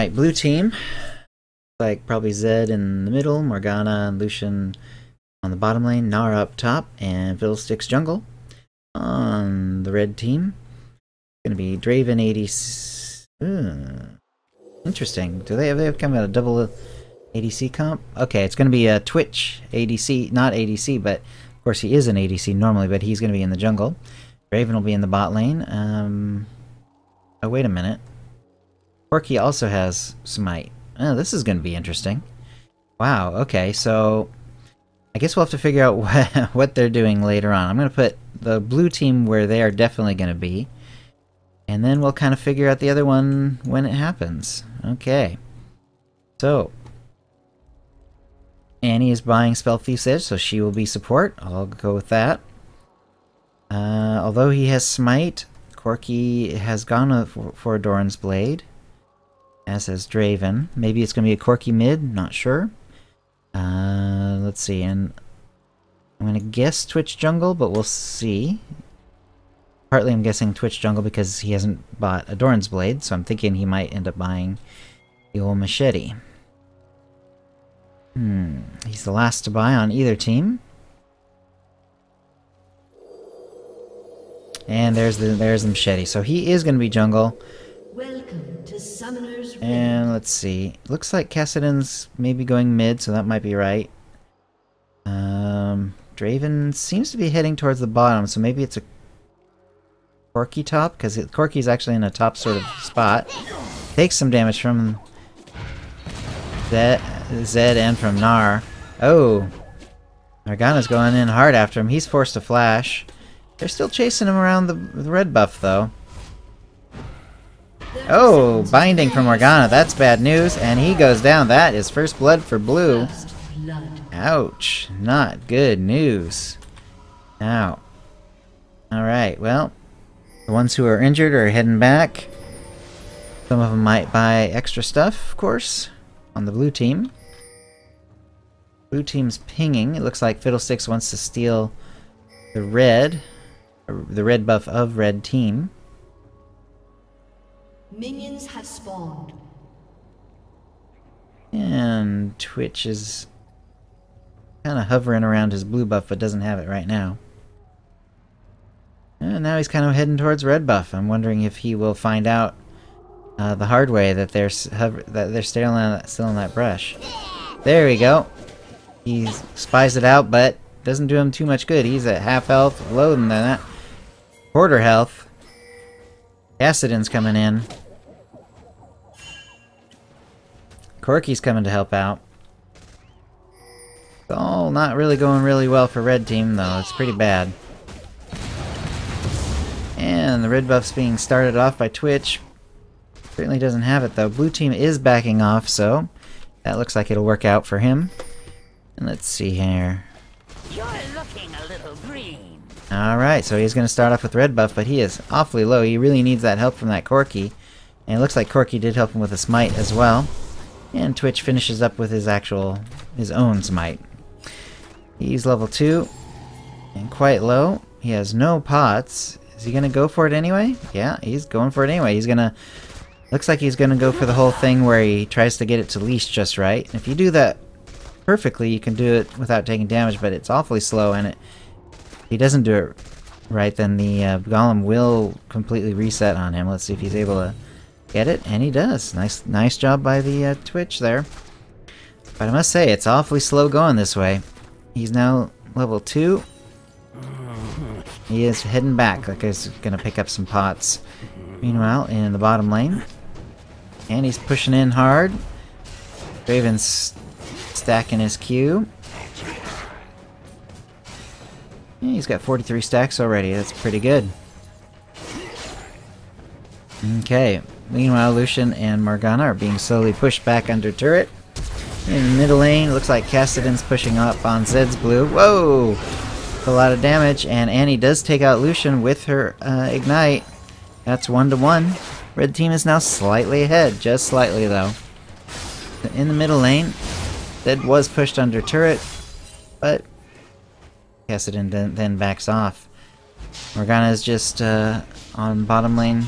Alright, blue team. Like probably Zed in the middle, Morgana and Lucian on the bottom lane, Nara up top, and Fiddlesticks jungle. On the red team, it's gonna be Draven ADC. Interesting. Do they have come out a double ADC comp? Okay, it's gonna be a Twitch ADC, not ADC, but of course he is an ADC normally, but he's gonna be in the jungle. Draven will be in the bot lane. Oh, wait a minute. Corki also has Smite. Oh, this is gonna be interesting. Wow, okay, so I guess we'll have to figure out what they're doing later on. I'm gonna put the blue team where they are definitely gonna be, and then we'll kind of figure out the other one when it happens. Okay. So, Annie is buying Spell Thief's Edge, so she will be support. I'll go with that. Although he has Smite, Corki has gone for Doran's Blade, as has Draven. Maybe it's going to be a Corki mid, not sure. Let's see, and I'm going to guess Twitch jungle, but we'll see. Partly I'm guessing Twitch jungle because he hasn't bought a Doran's Blade, so I'm thinking he might end up buying the old machete. He's the last to buy on either team. And there's the machete. So he is going to be jungle. Welcome to Summoner's Rift. And let's see. Looks like Kassadin's maybe going mid, so that might be right. Draven seems to be heading towards the bottom, so maybe it's a Corki top, because Corki's actually in a top sort of spot. Takes some damage from Zed and from Gnar. Oh! Morgana's going in hard after him. He's forced to flash. They're still chasing him around the red buff, though. Oh! Binding from Morgana. That's bad news. And he goes down. That is first blood for blue. Ouch. Not good news. Now. Alright, well. The ones who are injured are heading back. Some of them might buy extra stuff, of course, on the blue team. Blue team's pinging. It looks like Fiddlesticks wants to steal the red buff of red team. Minions have spawned. And Twitch is kind of hovering around his blue buff, but doesn't have it right now. And now he's kind of heading towards red buff. I'm wondering if he will find out the hard way that they're still in that brush. There we go. He spies it out, but doesn't do him too much good. He's at half health, lower than that. Quarter health. Kassadin's coming in. Corki's coming to help out. It's all not really going really well for red team, though. It's pretty bad. And the red buff's being started off by Twitch. Certainly doesn't have it, though. Blue team is backing off, so that looks like it'll work out for him. And let's see here. You're looking a little green. Alright, so he's going to start off with red buff, but he is awfully low. He really needs that help from that Corki. And it looks like Corki did help him with a smite as well. And Twitch finishes up with his own smite. He's level 2 and quite low. He has no pots. Is he going to go for it anyway? Yeah, he's going for it anyway. He's going to... Looks like he's going to go for the whole thing where he tries to get it to leash just right. And if you do that perfectly, you can do it without taking damage, but it's awfully slow, and if he doesn't do it right, then the golem will completely reset on him. Let's see if he's able to get it, and he does. Nice job by the Twitch there. But I must say, it's awfully slow going this way. He's now level 2. He is heading back, like he's going to pick up some pots. Meanwhile, in the bottom lane, and he's pushing in hard. Draven's stacking his Q. Yeah, he's got 43 stacks already. That's pretty good. Okay. Meanwhile, Lucian and Morgana are being slowly pushed back under turret. In the middle lane, looks like Kassadin's pushing up on Zed's blue. Whoa! A lot of damage, and Annie does take out Lucian with her Ignite. That's 1-to-1. Red team is now slightly ahead, just slightly though. In the middle lane, Zed was pushed under turret, but Kassadin then backs off. Morgana is just on bottom lane.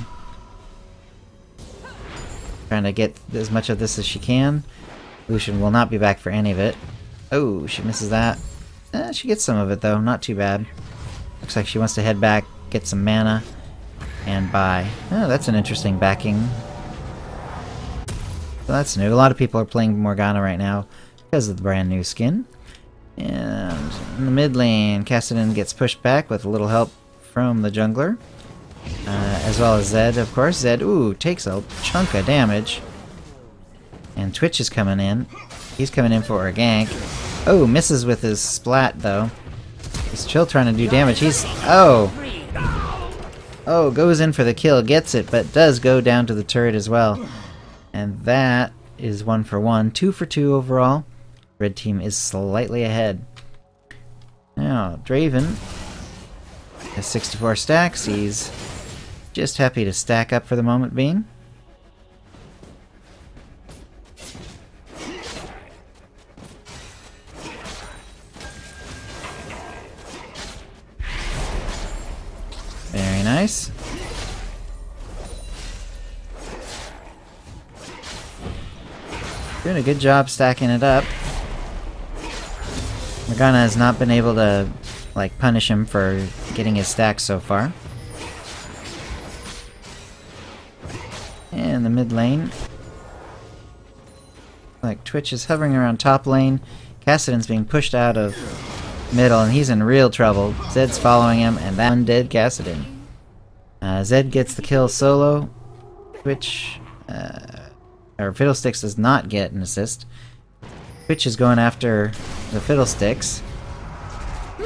Trying to get as much of this as she can. Lucian will not be back for any of it. Oh, she misses that. She gets some of it though, not too bad. Looks like she wants to head back, get some mana, and buy. Oh, that's an interesting backing. So that's new. A lot of people are playing Morgana right now because of the brand new skin. And in the mid lane, Kassadin gets pushed back with a little help from the jungler. As well as Zed, of course. Zed, ooh, takes a chunk of damage. And Twitch is coming in. He's coming in for a gank. Oh, misses with his splat, though. He's still trying to do damage. He's... Oh! Oh, goes in for the kill, gets it, but does go down to the turret as well. And that is 1 for 1. 2 for 2 overall. Red team is slightly ahead. Now, Draven has 64 stacks. He's just happy to stack up for the moment being. Very nice. Doing a good job stacking it up. Morgana has not been able to, like, punish him for getting his stacks so far. And the mid lane. Like, Twitch is hovering around top lane. Kassadin's being pushed out of middle, and he's in real trouble. Zed's following him, and that undead Kassadin. Zed gets the kill solo. Twitch, or Fiddlesticks does not get an assist. Twitch is going after the Fiddlesticks.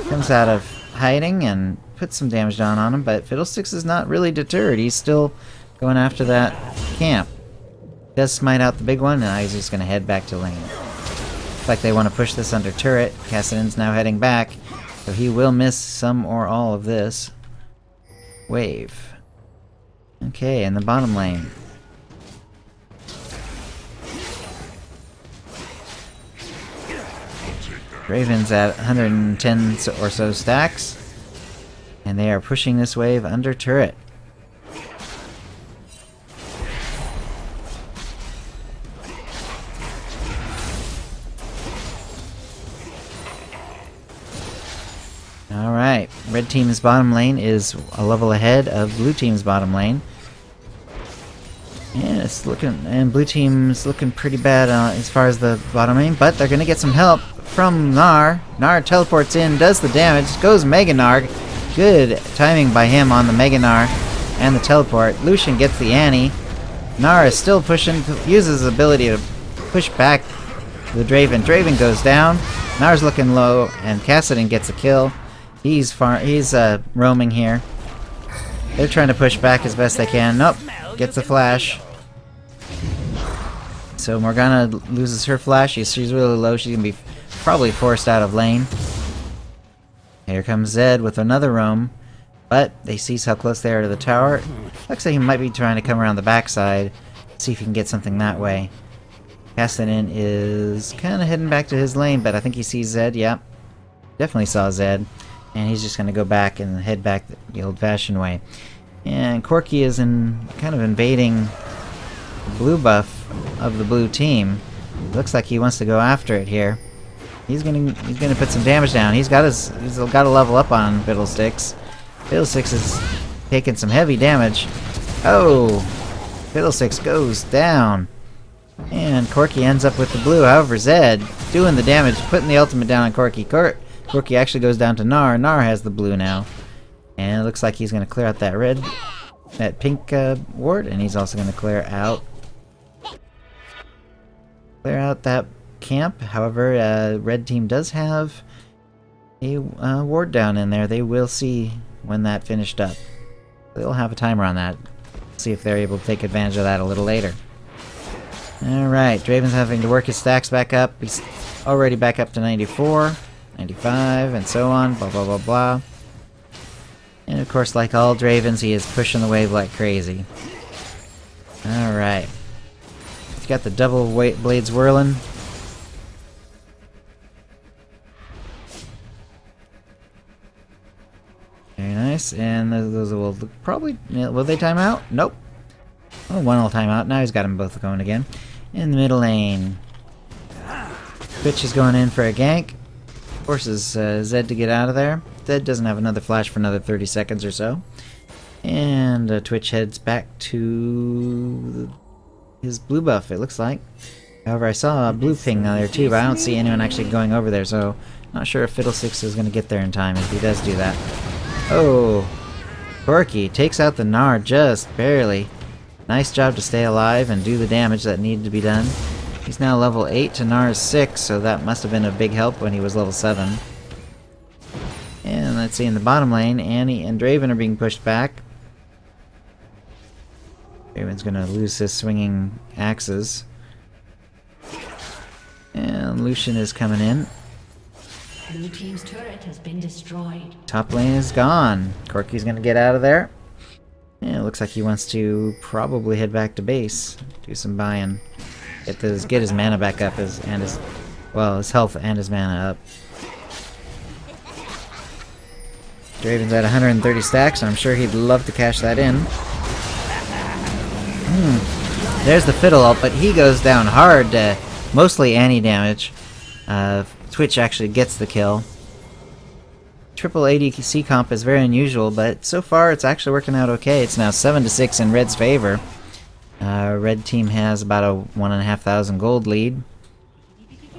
Comes out of hiding and puts some damage down on him, but Fiddlesticks is not really deterred. He's still going after that camp. Does smite out the big one, and now he's just going to head back to lane. Looks like they want to push this under turret. Kassadin's now heading back, so he will miss some or all of this wave. Okay, in the bottom lane. Draven's at 110 or so stacks, and they are pushing this wave under turret. Alright, red team's bottom lane is a level ahead of blue team's bottom lane. And it's looking, and blue team's looking pretty bad as far as the bottom lane, but they're gonna get some help from Gnar. Gnar teleports in, does the damage, goes Mega Gnar. Good timing by him on the Mega Gnar and the teleport. Lucian gets the Annie. Gnar is still pushing, uses his ability to push back the Draven. Draven goes down. Gnar's looking low, and Kassadin gets a kill. He's roaming here. They're trying to push back as best they can. Nope, gets a flash. So Morgana loses her flash. She's really low. She's gonna be probably forced out of lane. Here comes Zed with another roam, but they see how close they are to the tower. Looks like he might be trying to come around the backside, see if he can get something that way. Kassadin is kind of heading back to his lane, but I think he sees Zed. Yep, definitely saw Zed. And he's just going to go back and head back the old-fashioned way. And Corki is kind of invading the blue buff of the blue team. Looks like he wants to go after it here. He's gonna put some damage down. He's got to level up on Fiddlesticks. Fiddlesticks is taking some heavy damage. Oh, Fiddlesticks goes down. And Corki ends up with the blue. However, Zed doing the damage, putting the ultimate down on Corki. Corki actually goes down to Gnar. Gnar has the blue now. And it looks like he's going to clear out that pink ward, and he's also going to clear out that camp. However, red team does have a ward down in there. They will see when that finished up. They'll have a timer on that. See if they're able to take advantage of that a little later. Alright, Draven's having to work his stacks back up. He's already back up to 94. 95, and so on, blah blah blah blah. And of course, like all Dravens, he is pushing the wave like crazy. Alright. He's got the double blades whirling. Very nice, and those will probably... will they time out? Nope. Oh, one all time out. Now he's got them both going again. In the middle lane. Twitch is going in for a gank. Forces Zed to get out of there. Zed doesn't have another flash for another 30 seconds or so. And Twitch heads back to his blue buff, it looks like. However, I saw a blue ping there too, but I don't see anyone actually going over there, so not sure if Fiddlesticks is going to get there in time if he does do that. Oh, Corki takes out the Gnar just barely. Nice job to stay alive and do the damage that needed to be done. He's now level 8 to Gnar's 6, so that must have been a big help when he was level 7. And let's see, in the bottom lane, Annie and Draven are being pushed back. Draven's going to lose his swinging axes. And Lucian is coming in. Blue team's turret has been destroyed. Top lane is gone. Corki's going to get out of there. And it looks like he wants to probably head back to base. Do some buying. Get his mana back up, his health and his mana up. Draven's at 130 stacks, and I'm sure he'd love to cash that in. There's the Fiddle ult, but he goes down hard to mostly Annie damage. Twitch actually gets the kill. Triple ADC comp is very unusual, but so far it's actually working out okay. It's now 7-6 in Red's favor. Red team has about a 1,500 gold lead.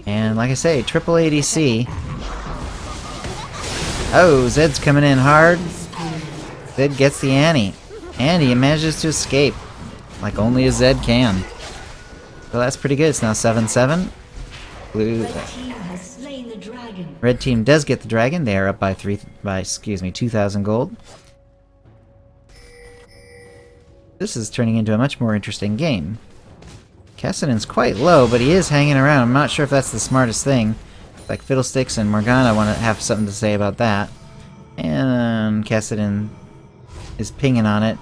And like I say, triple ADC. Oh, Zed's coming in hard. Zed gets the Annie. Annie manages to escape, like only a Zed can. So that's pretty good. It's now 7-7. Red team does get the dragon. They are up by 2,000 gold. This is turning into a much more interesting game. Kassadin's quite low, but he is hanging around. I'm not sure if that's the smartest thing. Like Fiddlesticks and Morgana want to have something to say about that. And Kassadin is pinging on it.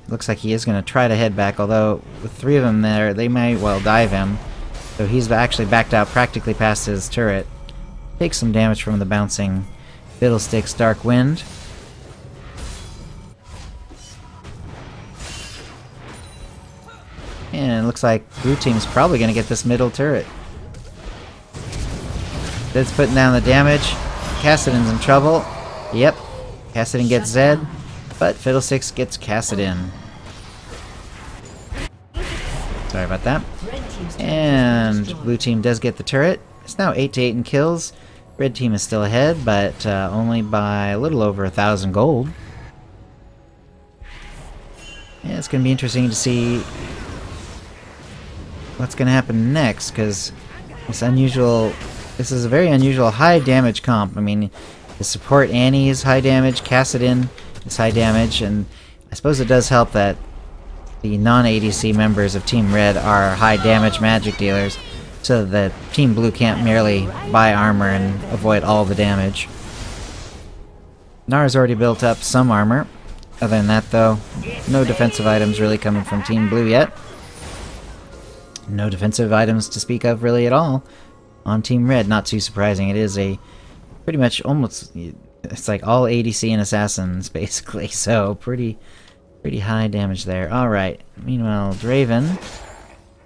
Looks like he is going to try to head back, although with 3 of them there, they might well dive him. So he's actually backed out practically past his turret. Takes some damage from the bouncing Fiddlesticks Dark Wind. And it looks like blue team's probably going to get this middle turret. Zed's putting down the damage. Kassadin's in trouble. Yep. Kassadin gets Zed, but Fiddlesticks gets Kassadin. Sorry about that. And blue team does get the turret. It's now 8-8 in kills. Red team is still ahead, but only by a little over 1,000 gold. Yeah, it's going to be interesting to see what's going to happen next, because this is a very unusual high damage comp. I mean, the support Annie is high damage, Kassadin is high damage, and I suppose it does help that the non-ADC members of Team Red are high damage magic dealers, so that Team Blue can't merely buy armor and avoid all the damage. Gnar's already built up some armor. Other than that, though, no defensive items really coming from Team Blue yet. No defensive items to speak of really at all on Team Red. Not too surprising. It is a pretty much almost, it's like all ADC and assassins basically, so pretty high damage there. Alright, meanwhile Draven,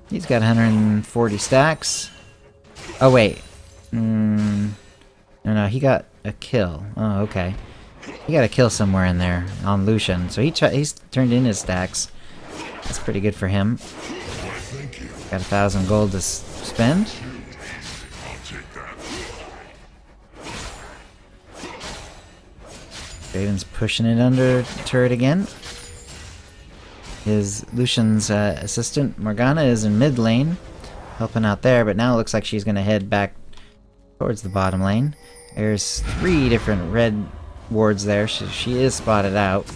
he's got 140 stacks. Oh wait, no, he got a kill. Oh, okay. He got a kill somewhere in there on Lucian, so he's turned in his stacks. That's pretty good for him. Got 1,000 gold to spend. Draven's pushing it under turret again. Lucian's assistant Morgana is in mid lane, helping out there, but now it looks like she's going to head back towards the bottom lane. There's 3 different red wards there. She is spotted out.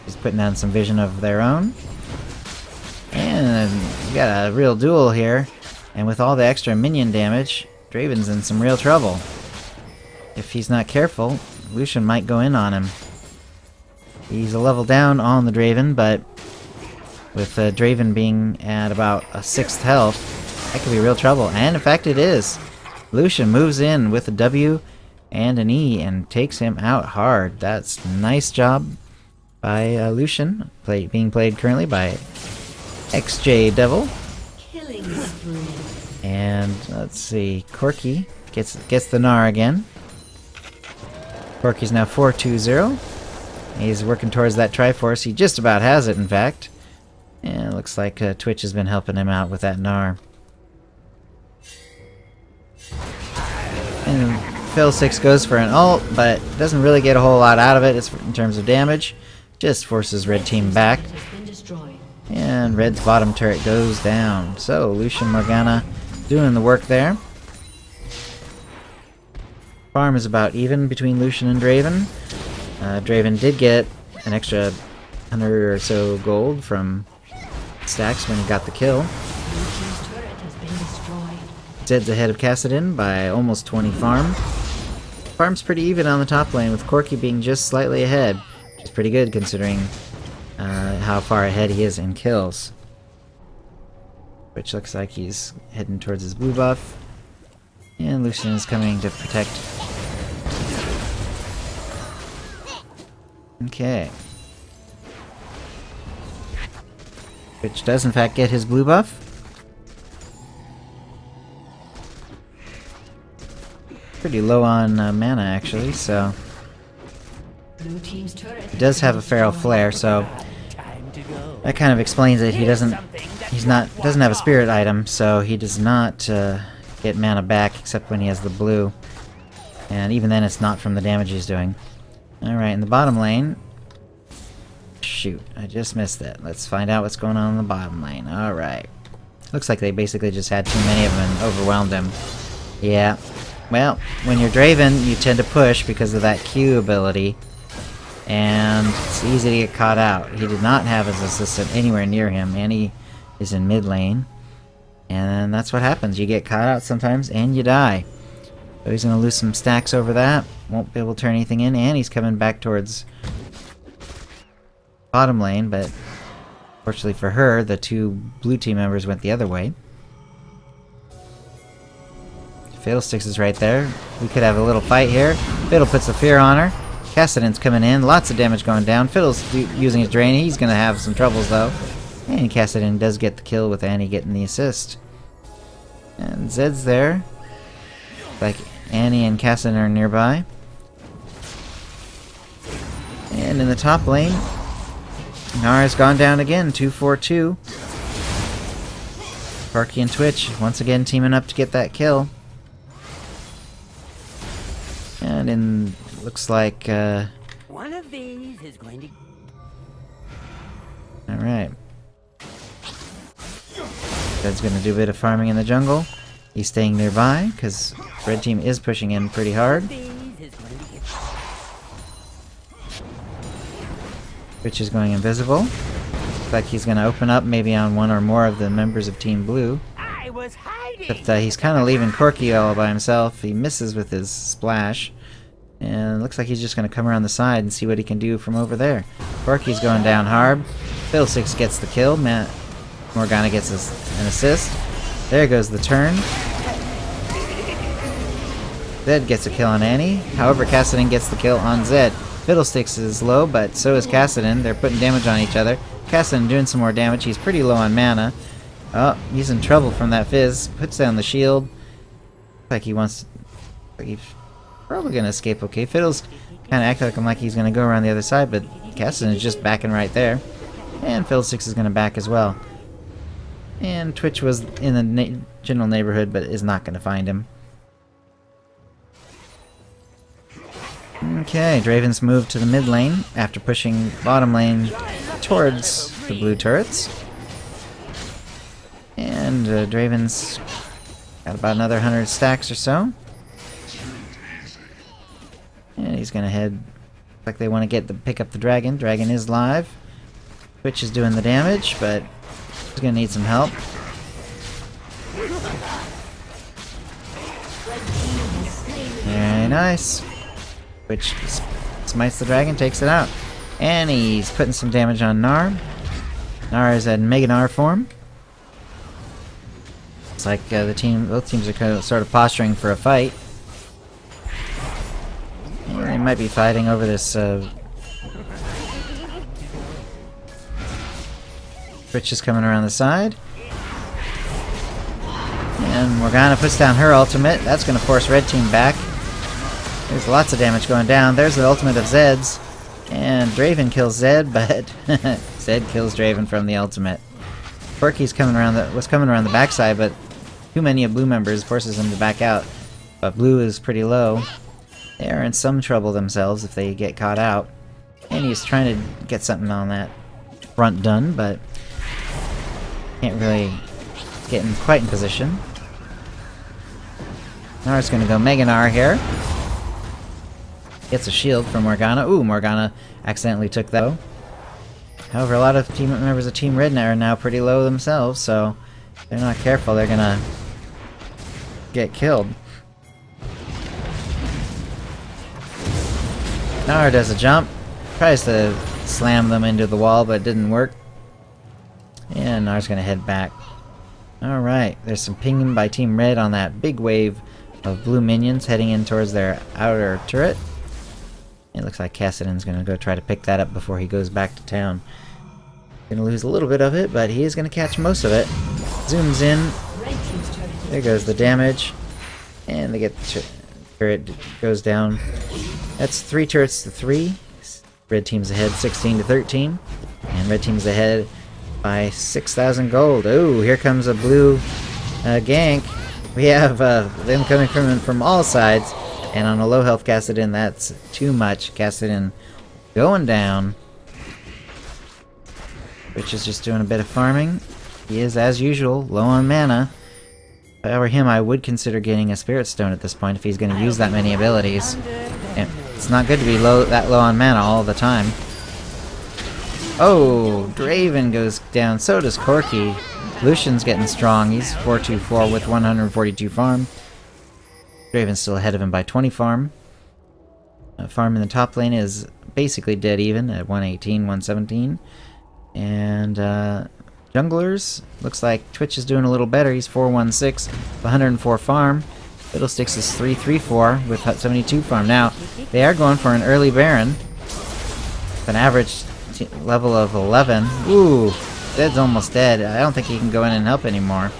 She's putting down some vision of their own. And we got a real duel here. And with all the extra minion damage, Draven's in some real trouble. If he's not careful, Lucian might go in on him. He's a level down on the Draven, but with Draven being at about a 6th health, that could be real trouble. And in fact it is. Lucian moves in with a W and an E and takes him out hard. That's a nice job by Lucian, being played currently by XJ Devil. Killing spree. And let's see, Corki gets the Gnar again. Corki's now 4-2-0. He's working towards that Triforce. He just about has it, in fact. And it looks like Twitch has been helping him out with that Gnar. And Fiddlesticks goes for an ult, but doesn't really get a whole lot out of it in terms of damage. Just forces red team back. And red's bottom turret goes down. So Lucian Morgana doing the work there. Farm is about even between Lucian and Draven. Draven did get an extra 100 or so gold from stacks when he got the kill. Zed's ahead of Kassadin by almost 20 farm. Farm's pretty even on the top lane, with Corki being just slightly ahead. Which is pretty good considering how far ahead he is in kills. Which looks like he's heading towards his blue buff. And Lucian is coming to protect. Okay. Which does in fact get his blue buff. Pretty low on mana actually, so he does have a feral flare, so that kind of explains it. He doesn't have a spirit item, so he does not get mana back except when he has the blue, and even then it's not from the damage he's doing. Alright, in the bottom lane, shoot, I just missed it. Let's find out what's going on in the bottom lane. Alright, looks like they basically just had too many of them and overwhelmed him. Yeah, well, when you're Draven you tend to push because of that Q ability, and it's easy to get caught out. He did not have his assistant anywhere near him, and he is in mid lane. And that's what happens. You get caught out sometimes, and you die. So he's going to lose some stacks over that. Won't be able to turn anything in, and he's coming back towards bottom lane, but fortunately for her, the two blue team members went the other way. Fiddlesticks is right there. We could have a little fight here. Fiddle puts the fear on her. Kassadin's coming in. Lots of damage going down. Fiddle's using his drain. He's going to have some troubles, though. And Kassadin does get the kill with Annie getting the assist. And Zed's there. Like Annie and Kassadin are nearby. And in the top lane, Nara's gone down again. 2-4-2. Corki and Twitch once again teaming up to get that kill. And in looks like one of these is going to. All right. Zed's gonna do a bit of farming in the jungle. He's staying nearby because red team is pushing in pretty hard. Twitch is going invisible. Looks like he's gonna open up maybe on one or more of the members of Team Blue. But he's kind of leaving Corki all by himself. He misses with his splash. And looks like he's just going to come around the side and see what he can do from over there. Corki's going down hard. Fiddlesticks gets the kill. Morgana gets an assist. There goes the turn. Zed gets a kill on Annie. However, Kassadin gets the kill on Zed. Fiddlesticks is low, but so is Kassadin. They're putting damage on each other. Kassadin doing some more damage. He's pretty low on mana. Oh, he's in trouble from that fizz. Puts down the shield. Looks like he wants to... He's probably going to escape okay. Fiddle's kind of acting like he's going to go around the other side, but Kassadin is just backing right there. And Fiddlesticks is going to back as well. And Twitch was in the general neighborhood, but is not going to find him. Okay, Draven's moved to the mid lane after pushing bottom lane towards the blue turrets. And Draven's got about another 100 stacks or so. And he's gonna head like they want to pick up the dragon. Dragon is live. Twitch is doing the damage, but he's gonna need some help. Very nice. Twitch smites the dragon, takes it out. And he's putting some damage on Gnar. Gnar is at Mega Gnar form. It's like both teams are kind of sort of posturing for a fight. And they might be fighting over this Twitch is coming around the side. And Morgana puts down her ultimate. That's going to force red team back. There's lots of damage going down. There's the ultimate of Zed's. And Draven kills Zed, but Zed kills Draven from the ultimate. Corki's was coming around the backside, but too many of blue members forces him to back out. But blue is pretty low. They are in some trouble themselves if they get caught out. And he's trying to get something on that front done, but can't really get quite in position. Nar's gonna go Mega Gnar here. Gets a shield from Morgana. Ooh, Morgana accidentally took that. However, a lot of team members of Team Red are now pretty low themselves, so if they're not careful, they're gonna get killed. Gnar does a jump. Tries to slam them into the wall, but it didn't work. And Nar's gonna head back. Alright, there's some pinging by Team Red on that big wave of blue minions heading in towards their outer turret. It looks like Kassadin's gonna go try to pick that up before he goes back to town. Gonna lose a little bit of it, but he is gonna catch most of it. Zooms in. There goes the damage. And they get the turret goes down. That's 3 turrets to 3. Red team's ahead 16 to 13. And red team's ahead by 6,000 gold. Oh, here comes a blue gank. We have them coming from all sides. And on a low health Kassadin, that's too much. Kassadin going down. Which is just doing a bit of farming. He is, as usual, low on mana. If I were him, I would consider getting a Spirit Stone at this point if he's going to use that many abilities. And it's not good to be that low on mana all the time. Oh, Draven goes down. So does Corki. Lucian's getting strong. He's 424 with 142 farm. Draven's still ahead of him by 20 farm. Farm in the top lane is basically dead even at 118, 117. And junglers, looks like Twitch is doing a little better. He's 416 with 104 farm. Fiddlesticks is 334 with 72 farm. Now, they are going for an early Baron. With an average level of 11. Ooh, Zed's almost dead. I don't think he can go in and help anymore.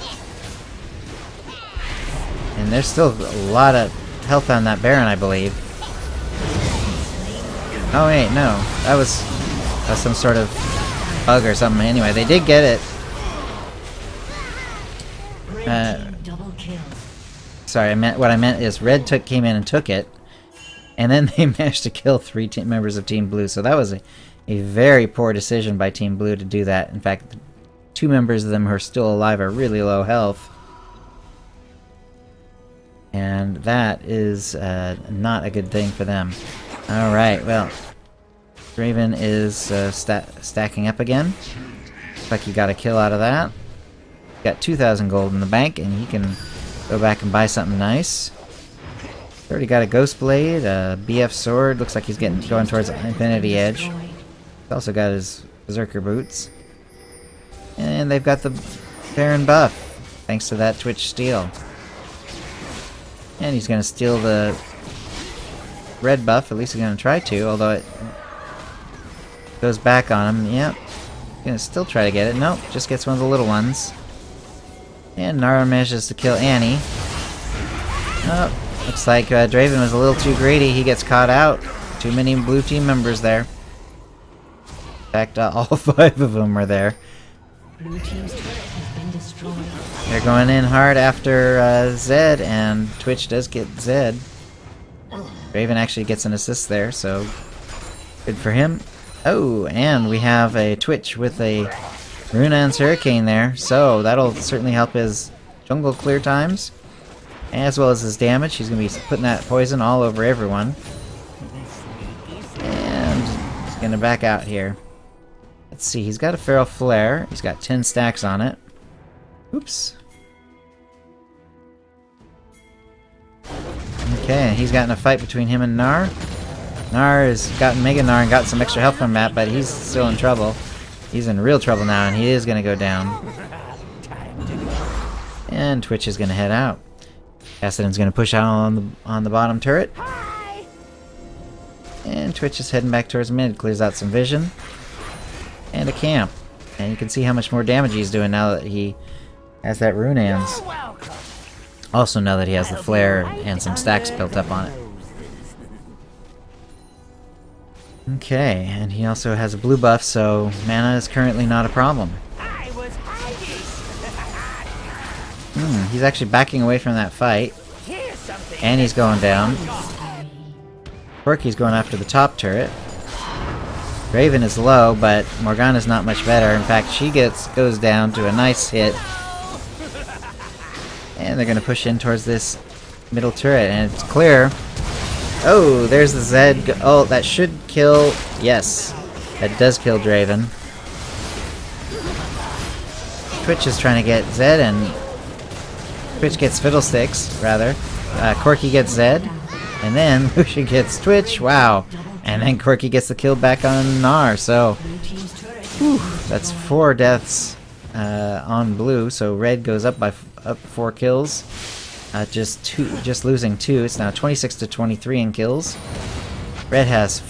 And there's still a lot of health on that Baron, I believe. Oh wait, no. That was some sort of bug or something. Anyway, they did get it. Sorry, what I meant is Red came in and took it. And then they managed to kill 3 members of Team Blue. So that was a very poor decision by Team Blue to do that. In fact, 2 members of them who are still alive are really low health. And that is not a good thing for them. Alright, well, Draven is stacking up again. Looks like he got a kill out of that. Got 2,000 gold in the bank, and he can go back and buy something nice. Already got a Ghost Blade, a BF Sword. Looks like he's going towards Infinity Edge. He's also got his Berserker Boots. And they've got the Baron buff, thanks to that Twitch steal. And he's going to steal the red buff, at least he's going to try to, although it goes back on him. Yep. He's going to still try to get it. Nope, just gets one of the little ones. And Nara manages to kill Annie. Oh, looks like Draven was a little too greedy. He gets caught out. Too many blue team members there. In fact, all 5 of them are there. Blue team's turret has been destroyed. They're going in hard after Zed, and Twitch does get Zed. Draven actually gets an assist there, so good for him. Oh, and we have a Twitch with a Runaan's Hurricane there, so that'll certainly help his jungle clear times, as well as his damage. He's going to be putting that poison all over everyone. And he's going to back out here. Let's see, he's got a Feral Flare. He's got 10 stacks on it. Oops. Okay, he's gotten a fight between him and Gnar. Gnar has gotten Mega Gnar and got some extra health from that, but he's still in trouble. He's in real trouble now, and he is going to go down. And Twitch is going to head out. Kassadin's going to push out on the bottom turret. And Twitch is heading back towards mid. Clears out some vision. And a camp. And you can see how much more damage he's doing now that he has that rune hands. Also know that he has the flare and some stacks built up on it. Okay, and he also has a blue buff, so mana is currently not a problem. He's actually backing away from that fight. And he's going down. Corki's going after the top turret. Draven is low, but Morgana's not much better. In fact, she goes down to a nice hit. And they're gonna push in towards this middle turret, and it's clear. Oh, there's the Zed. Oh, that should kill. Yes, that does kill Draven. Twitch is trying to get Zed, and Twitch gets Fiddlesticks, rather. Corki gets Zed, and then Lucian gets Twitch. Wow. And then Corki gets the kill back on Gnar, so whew, that's 4 deaths on blue, so red goes up by 4 kills. Just losing 2. It's now 26 to 23 in kills. Red has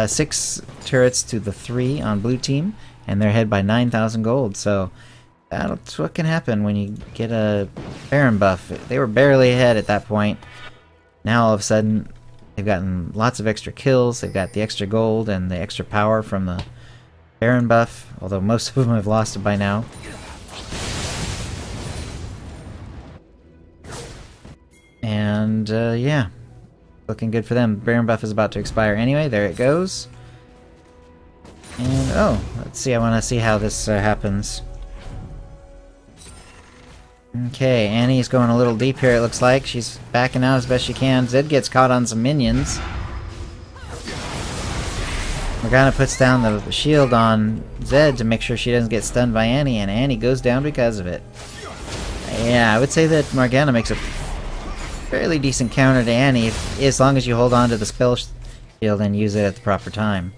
6 turrets to the 3 on blue team, and they're ahead by 9,000 gold. So that's what can happen when you get a Baron buff. They were barely ahead at that point. Now all of a sudden they've gotten lots of extra kills. They've got the extra gold and the extra power from the Baron buff, although most of them have lost it by now. And yeah, looking good for them. Baron buff is about to expire anyway. There it goes. And oh, let's see. I want to see how this happens. Okay, Annie's going a little deep here, it looks like. She's backing out as best she can. Zed gets caught on some minions. Morgana puts down the shield on Zed to make sure she doesn't get stunned by Annie, and Annie goes down because of it. Yeah, I would say that Morgana makes a fairly decent counter to Annie, as long as you hold on to the spell shield and use it at the proper time.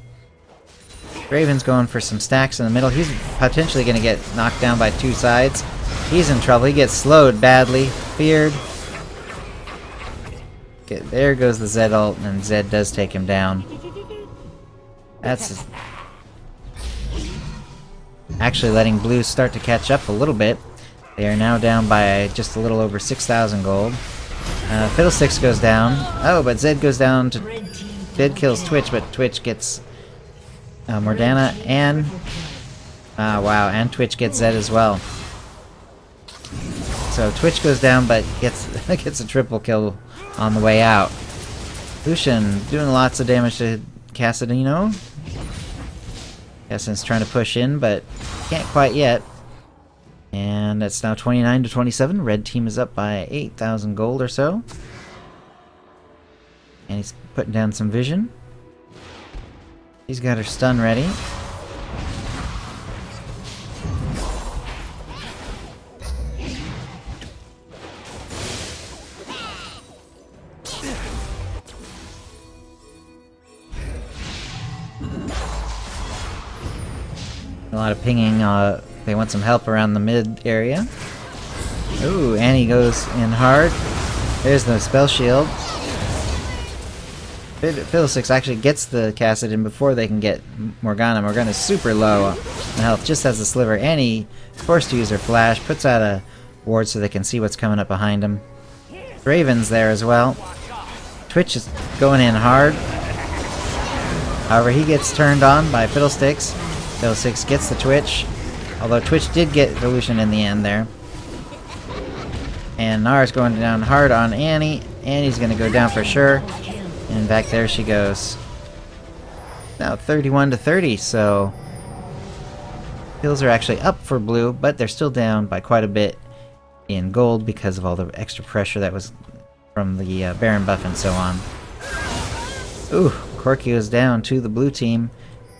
Draven's going for some stacks in the middle. He's potentially going to get knocked down by 2 sides. He's in trouble. He gets slowed badly. Feared. Okay, there goes the Zed ult, and Zed does take him down. That's actually letting blue start to catch up a little bit. They are now down by just a little over 6,000 gold. Fiddlesticks goes down. Oh, but Zed goes down to... Zed kills Twitch, but Twitch gets Morgana and... wow, and Twitch gets Zed as well. So Twitch goes down, but gets a triple kill on the way out. Lucian doing lots of damage to Cassadino. Cassadin's trying to push in, but can't quite yet. And it's now 29 to 27. Red team is up by 8,000 gold or so. And he's putting down some vision. He's got her stun ready. A lot of pinging. They want some help around the mid area. Ooh, Annie goes in hard. There's the spell shield. Fiddlesticks actually gets the Cassadin before they can get Morgana. Morgana's super low on health, just has a sliver. Annie forced to use her flash, puts out a ward so they can see what's coming up behind him. Draven's there as well. Twitch is going in hard. However, he gets turned on by Fiddlesticks. Fiddlesticks gets the Twitch, although Twitch did get Lucian in the end there. And Gnar's going down hard on Annie. Annie's going to go down for sure. And back there she goes. Now 31 to 30, so kills are actually up for blue, but they're still down by quite a bit in gold because of all the extra pressure that was from the Baron buff and so on. Ooh, Corki goes down to the blue team.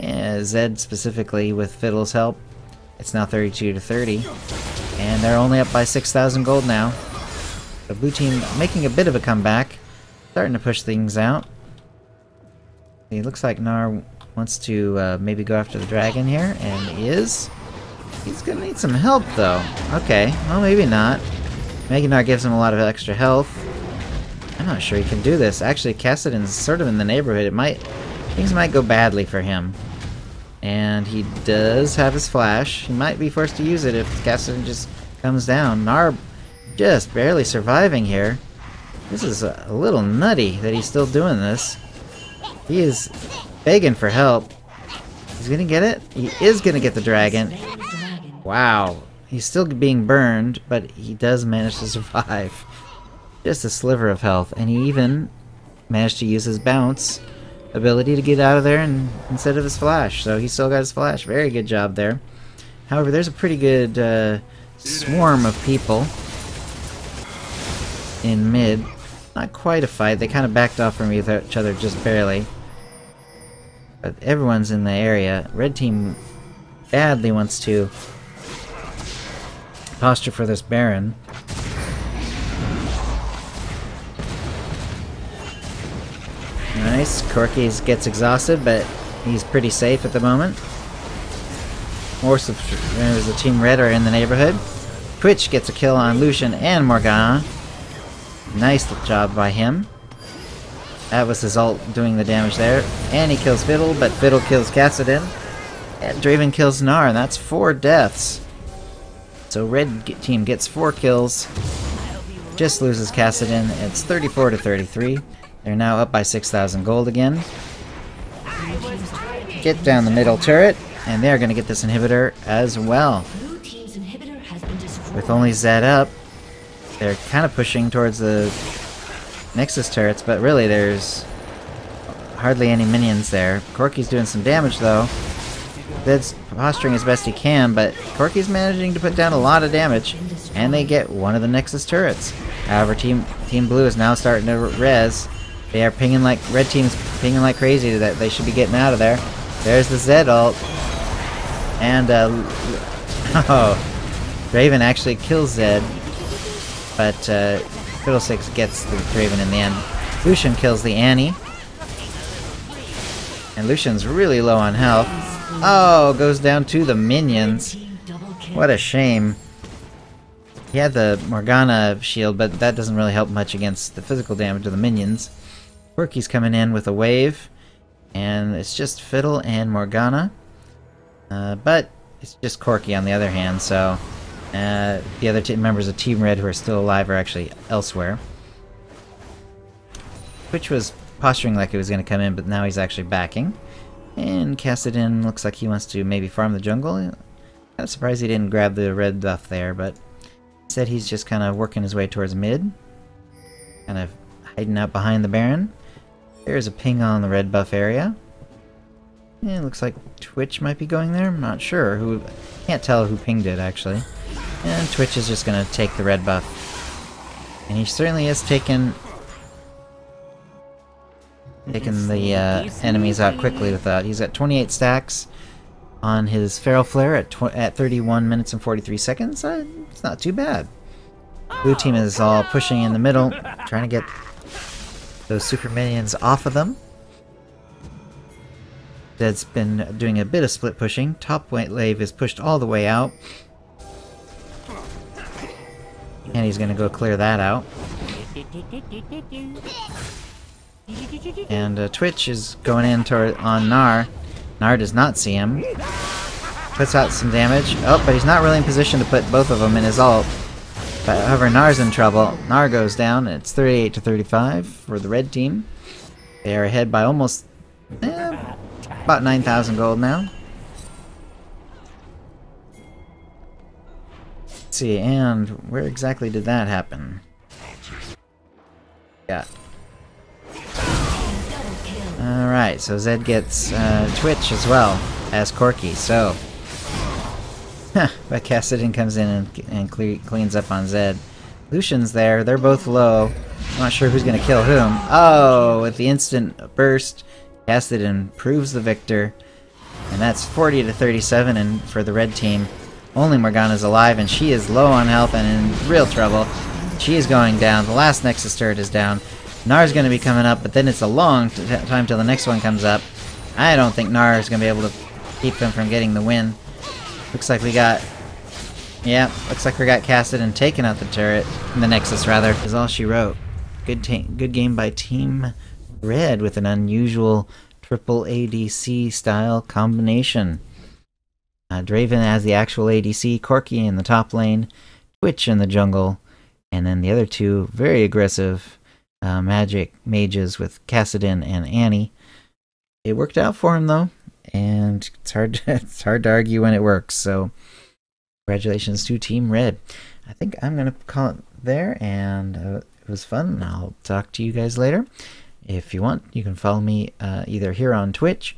Zed specifically with Fiddle's help. It's now 32 to 30. And they're only up by 6,000 gold now. The blue team making a bit of a comeback. Starting to push things out. It looks like Gnar wants to maybe go after the dragon here, and he is. He's gonna need some help though. Okay, well maybe not. Maybe Gnar gives him a lot of extra health. I'm not sure he can do this. Actually, Cassadin's sort of in the neighborhood. Things might go badly for him. And he does have his flash. He might be forced to use it if Kassadin just comes down. Gnar just barely surviving here. This is a little nutty that he's still doing this. He is begging for help. He's gonna get it? He is gonna get the dragon. Wow. He's still being burned, but he does manage to survive. Just a sliver of health. And he even managed to use his bounce ability to get out of there instead of his flash. So he still got his flash. Very good job there. However, there's a pretty good swarm of people in mid. Not quite a fight. They kind of backed off from each other just barely. But everyone's in the area. Red team badly wants to posture for this Baron. Nice. Corki gets exhausted, but he's pretty safe at the moment. Most of the Team Red are in the neighborhood. Twitch gets a kill on Lucian and Morgana. Nice job by him. That was his ult doing the damage there. And he kills Fiddle, but Fiddle kills Kassadin. And Draven kills Gnar, and that's 4 deaths. So Red team gets 4 kills. Just loses Kassadin. It's 34 to 33. They're now up by 6,000 gold again. Get down the middle turret, and they're going to get this inhibitor as well. With only Zed up, they're kind of pushing towards the Nexus turrets, but really there's hardly any minions there. Corki's doing some damage though. Zed's posturing as best he can, but Corki's managing to put down a lot of damage, and they get one of the Nexus turrets. However, Team Blue is now starting to res. They are pinging like Red team's pinging like crazy that they should be getting out of there. There's the Zed ult, and Draven actually kills Zed, but Fiddlesticks gets the Draven in the end. Lucian kills the Annie, and Lucian's really low on health. Oh, goes down to the minions. What a shame. He had the Morgana shield, but that doesn't really help much against the physical damage of the minions. Corki's coming in with a wave, and it's just Fiddle and Morgana. But it's just Corki on the other hand, so the other members of Team Red who are still alive are actually elsewhere. Twitch was posturing like he was going to come in, but now he's actually backing. And Kassadin looks like he wants to maybe farm the jungle. Kind of surprised he didn't grab the red buff there, but instead he's just kind of working his way towards mid. Kind of hiding out behind the Baron. There's a ping on the red buff area. Yeah, it looks like Twitch might be going there. I'm not sure. Can't tell who pinged it, actually. And Twitch is just going to take the red buff. And he certainly is taking the enemies out quickly with that. He's got 28 stacks on his Feral Flare at 31 minutes and 43 seconds. It's not too bad. Blue team is all pushing in the middle, trying to get those super minions off of them. Zed's been doing a bit of split pushing. Top wave is pushed all the way out. And he's going to go clear that out. And Twitch is going in on Gnar. Gnar does not see him. Puts out some damage. Oh, but he's not really in position to put both of them in his ult. But, however, Gnar's in trouble. Gnar goes down, and it's 38 to 35 for the red team. They are ahead by almost about 9,000 gold now. Let's see, and where exactly did that happen? Yeah. Alright, so Zed gets Twitch as well as Corki, so but Kassadin comes in and cleans up on Zed. Lucian's there, they're both low. I'm not sure who's going to kill whom. Oh, with the instant burst, Kassadin proves the victor. And that's 40 to 37 and for the red team. Only Morgana's alive, and she is low on health and in real trouble. She is going down. The last Nexus turret is down. Gnar's going to be coming up, but then it's a long time till the next one comes up. I don't think Gnar is going to be able to keep them from getting the win. Looks like we got... Yeah, looks like we got Kassadin taking out the turret. The Nexus, rather, is all she wrote. Good game by Team Red with an unusual triple ADC style combination. Draven as the actual ADC, Corki in the top lane, Twitch in the jungle, and then the other two very aggressive magic mages with Kassadin and Annie. It worked out for him though, and it's hard to argue when it works. So congratulations to Team Red. I think I'm gonna call it there, and it was fun. I'll talk to you guys later. If you want, you can follow me either here on Twitch,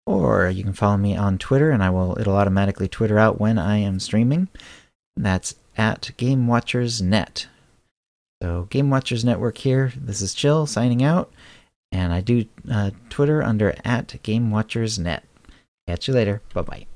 or you can follow me on Twitter, and it'll automatically Twitter out when I am streaming. That's at GameWatchersNet. So Game Watchers Network here. This is Chill signing out, and I do Twitter under at GameWatchersNet. Catch you later. Bye bye.